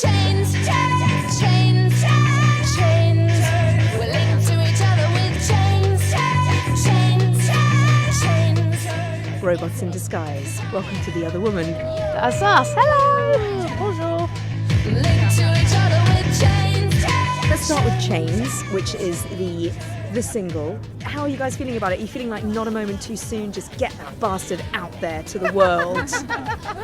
chains, chains, chains. We're linked to each other with chains, chains, chains. Robots in disguise. Welcome to The Other Woman. That's us. Hello. Bonjour. Linked to each other with chains. Let's start with Chains, which is the single. How are you guys feeling about it? Are you feeling like not a moment too soon? Just get that bastard out there to the world.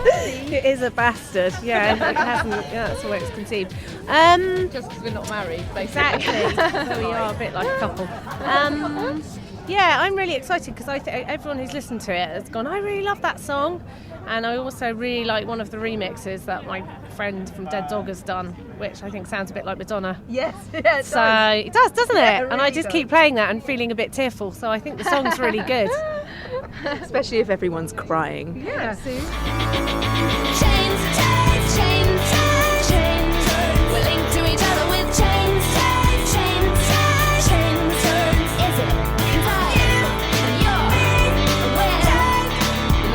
It is a bastard. Yeah, it hasn't. Yeah, that's the way it's conceived. Just because we're not married, basically. Exactly. So we are a bit like a couple. Yeah, I'm really excited because I think everyone who's listened to it has gone, I really love that song. And I also really like one of the remixes that my friend from Dead Dog has done, which I think sounds a bit like Madonna. Yes, yeah, it So it does, doesn't it? Yeah, it and I really just does. keep playing that and feeling a bit tearful. So I think the song's really good. Especially if everyone's crying. Yeah. Chains, chains, chains. We're linked to each other with chains, chains, chains. Is it? 'Cause I and you're aware.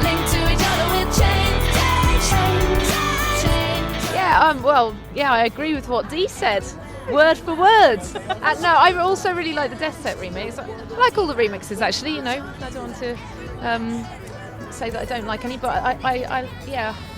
Linked to each other with chains, chains, chains. Yeah, I agree with what Dee said. Word for word. No, I also really like the Death Set remix. I like all the remixes, actually. You know, I don't want to say that I don't like any, but I'm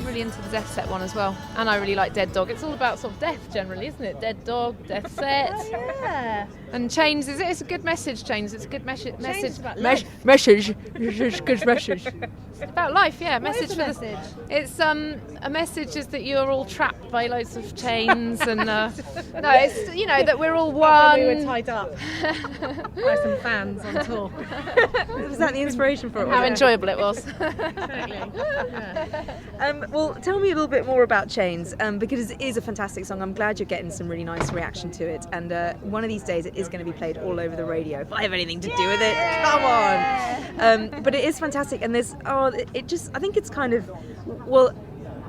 really into the Death Set one as well. And I really like Dead Dog. It's all about sort of death generally, isn't it? Dead Dog, Death Set. Yeah. And Chains, it's a good message, Chains. It's a good message. is about life. Message. It's a good message. It's about life, yeah. Message is for the the message? It's a message is that you're all trapped by loads of chains and no, it's that we're all one. We were tied up by some fans on tour. Was that the inspiration for it? How was it? enjoyable it was. Totally. Yeah. Well, tell me a little bit more about Chains, because it is a fantastic song. I'm glad you're getting some really nice reaction to it, and one of these days it is going to be played all over the radio. If I have anything to do with it, come on! But it is fantastic, and I think it's kind of, well,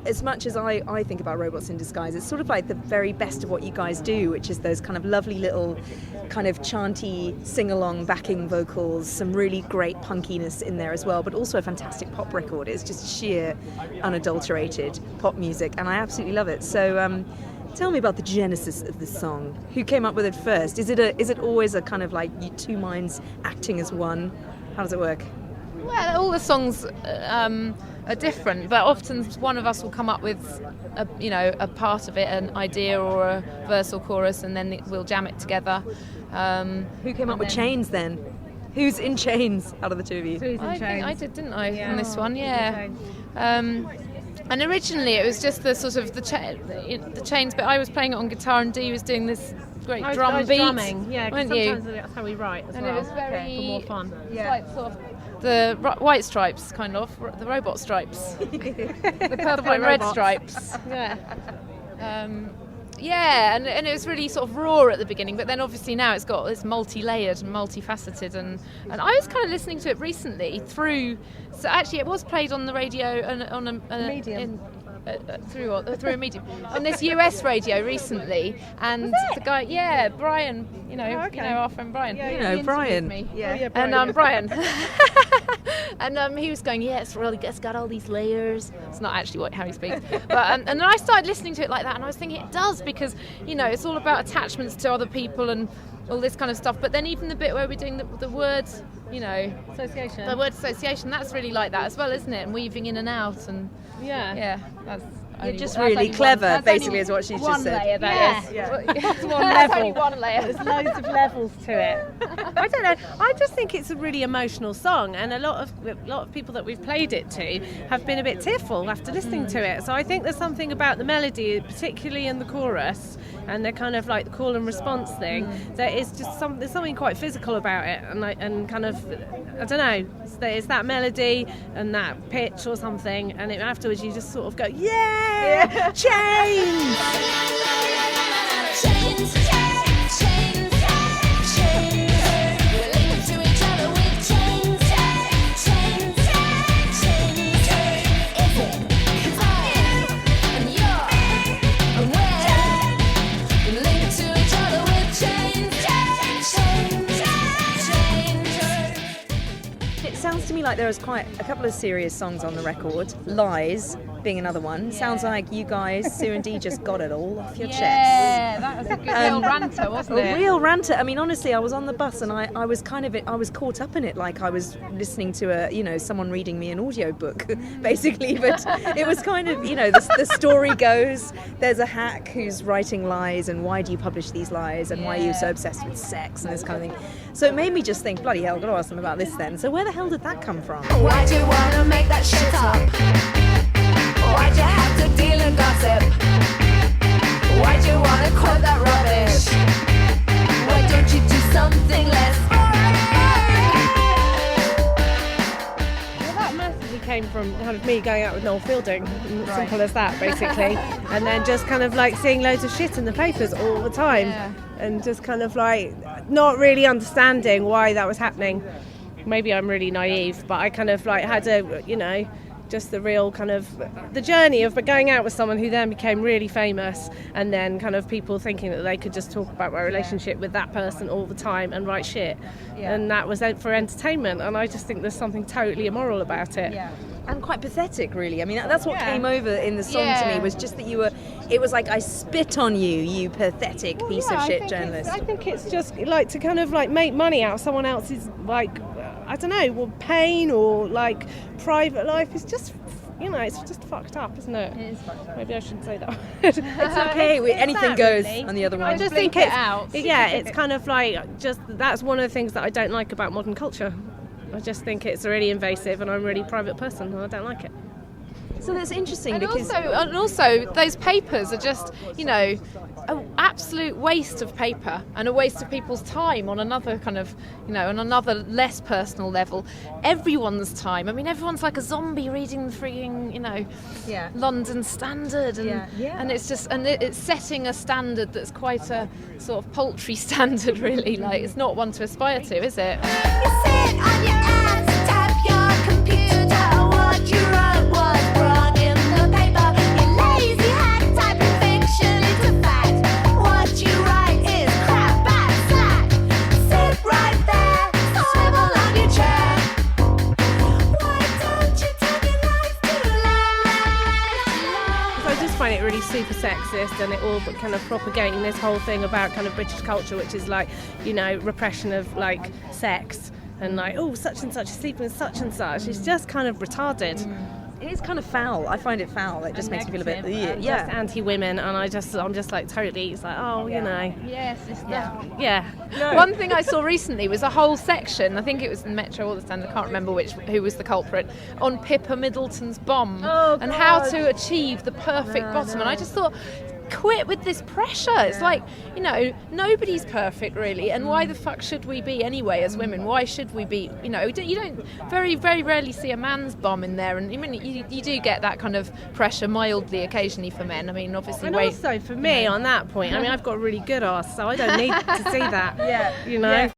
as much as I think about Robots in Disguise, it's sort of like the very best of what you guys do, which is those kind of lovely little kind of chanty sing-along backing vocals, some really great punkiness in there as well, but also a fantastic pop record. It's just sheer, unadulterated pop music, and I absolutely love it. So tell me about the genesis of this song. Who came up with it first? Is it always a kind of like you two minds acting as one? How does it work? Well, all the songs are different, but often one of us will come up with a part of it, an idea or a verse or chorus, and then we'll jam it together. Who came up with Chains then? Who's in Chains out of the two of you? I think I did, didn't I, on this one? Yeah. Chains. And originally it was just the sort of the Chains, but I was playing it on guitar and Dee was doing this great I drum was beat. drumming, yeah, 'cause weren't you? sometimes that's how we write as And well. it was very for more fun. It's like sort of the White Stripes, kind of the robot stripes, the purple and red robots. stripes. Yeah. Yeah, and it was really sort of raw at the beginning, but then obviously now it's got this multi-layered and multifaceted, and I was kind of listening to it recently through. So actually, it was played on the radio and on a Medium. through a medium on this US radio recently, and the guy, Brian, our friend Brian, Yeah, You he know, interviewed Brian. me. Yeah. And Brian, and he was going, it's got all these layers. It's not actually how he speaks, but and then I started listening to it like that, and I was thinking it does, because it's all about attachments to other people and all this kind of stuff. But then even the bit where we're doing the words, Association. the word association, that's really like that as well, isn't it? And weaving in and out, and that's. You're just really clever, basically, is what she's just said. Layer, that is. That's one That's level. only one layer. There's loads of levels to it. I don't know. I just think it's a really emotional song, and a lot of people that we've played it to have been a bit tearful after listening to it. So I think there's something about the melody, particularly in the chorus, and the kind of like the call and response thing, that is just there's something quite physical about it, and kind of, I don't know. It's that melody and that pitch or something, and afterwards you just sort of go, Chains! Chains, chains, chains. We're linked to each other with chains, chains, chains. Is it? 'Cause I and you're aware. Linked to each other with chains, chains, chains. It sounds to me me like there was quite a couple of serious songs on the record. Lies being another one. Sounds like you guys, Sue and Dee, just got it all off your chests. Yeah, that was a good real ranter, wasn't it? A real ranter. I mean, honestly, I was on the bus and I was caught up in it, like I was listening to someone reading me an audiobook, basically. But it was kind of, the story goes, there's a hack who's writing lies, and why do you publish these lies, and why are you so obsessed with sex and this kind of thing. So it made me just think, bloody hell, I've got to ask them about this then. So where the hell did that come from? Why'd you wanna make that shit up? Why'd you have to deal in gossip? Why'd you wanna quote that rubbish? Why don't you do something less Well, that massively came from kind of me going out with Noel Fielding, simple as that, basically. And then just kind of like seeing loads of shit in the papers all the time. And just kind of like not really understanding why that was happening. Maybe I'm really naive, but I kind of like had a, just the real kind of the journey of going out with someone who then became really famous, and then kind of people thinking that they could just talk about my relationship with that person all the time and write shit. And that was for entertainment, and I just think there's something totally immoral about it. And quite pathetic, really. I mean, that's what came over in the song to me, was just that it was like, I spit on you, you pathetic piece of shit journalist. I think it's just like to kind of like make money out of someone else's, like, I don't know, pain or like private life. It's just, it's just fucked up, isn't it? It is fucked up. Maybe I shouldn't say that. It's okay, anything goes on the other one. I just think it's kind of like, just that's one of the things that I don't like about modern culture. I just think it's really invasive, and I'm a really private person, and I don't like it. So that's interesting, And because also those papers are just, an absolute waste of paper and a waste of people's time on another kind of, on another less personal level. Everyone's time. I mean, everyone's like a zombie reading the freaking, London Standard, and it's just, and it's setting a standard that's quite a sort of paltry standard, really. Like, it's not one to aspire to, is it? You sit on your ass, tap your computer. What you wrote was brought in the paper. You lazy hack, typing fiction into fact. What you write is crap and slack. Sit right there, swivel on your chair. Why don't you take your life to life? So I just find it really super sexist, and it all but kind of propagating this whole thing about kind of British culture, which is like, repression of like sex, and like, oh, such and such is sleeping with such and such. It's just kind of retarded. it is kind of foul. I find it foul. It just makes me feel a bit just anti-women, and I'm just like totally. It's like, you know. Yes, it's Yeah. No. One thing I saw recently was a whole section, I think it was in Metro or the Standard, I can't remember who was the culprit, on Pippa Middleton's bomb and how to achieve the perfect bottom. And I just thought, quit with this pressure. It's like, nobody's perfect really, and why the fuck should we be anyway as women? Why should we be? You don't very, very rarely see a man's bomb in there, and I mean, you do get that kind of pressure mildly occasionally for men. I mean, obviously, and also for me on that point, I mean, I've got a really good arse, so I don't need to see that.